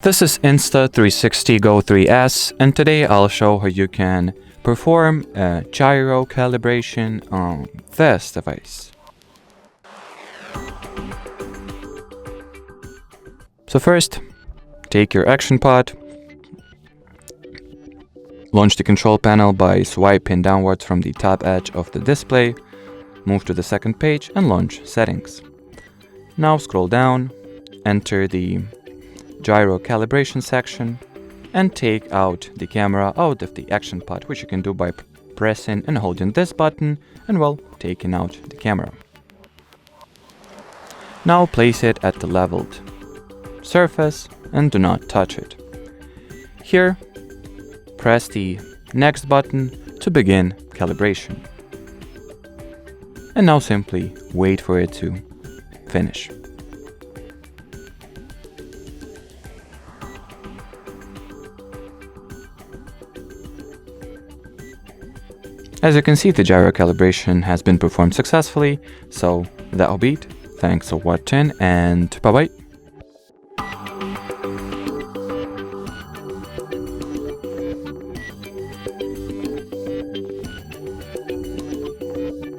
This is Insta360 GO 3S, and today I'll show how you can perform a gyro calibration on this device. So first, take your action pod, launch the control panel by swiping downwards from the top edge of the display, move to the second page and launch settings. Now scroll down, enter the Gyro Calibration section and take out the camera out of the action pod, which you can do by pressing and holding this button and, well, taking out the camera. Now place it at the leveled surface and do not touch it. Here, press the next button to begin calibration. And now simply wait for it to finish. As you can see, the gyro calibration has been performed successfully, so that'll be it. Thanks for watching and bye bye.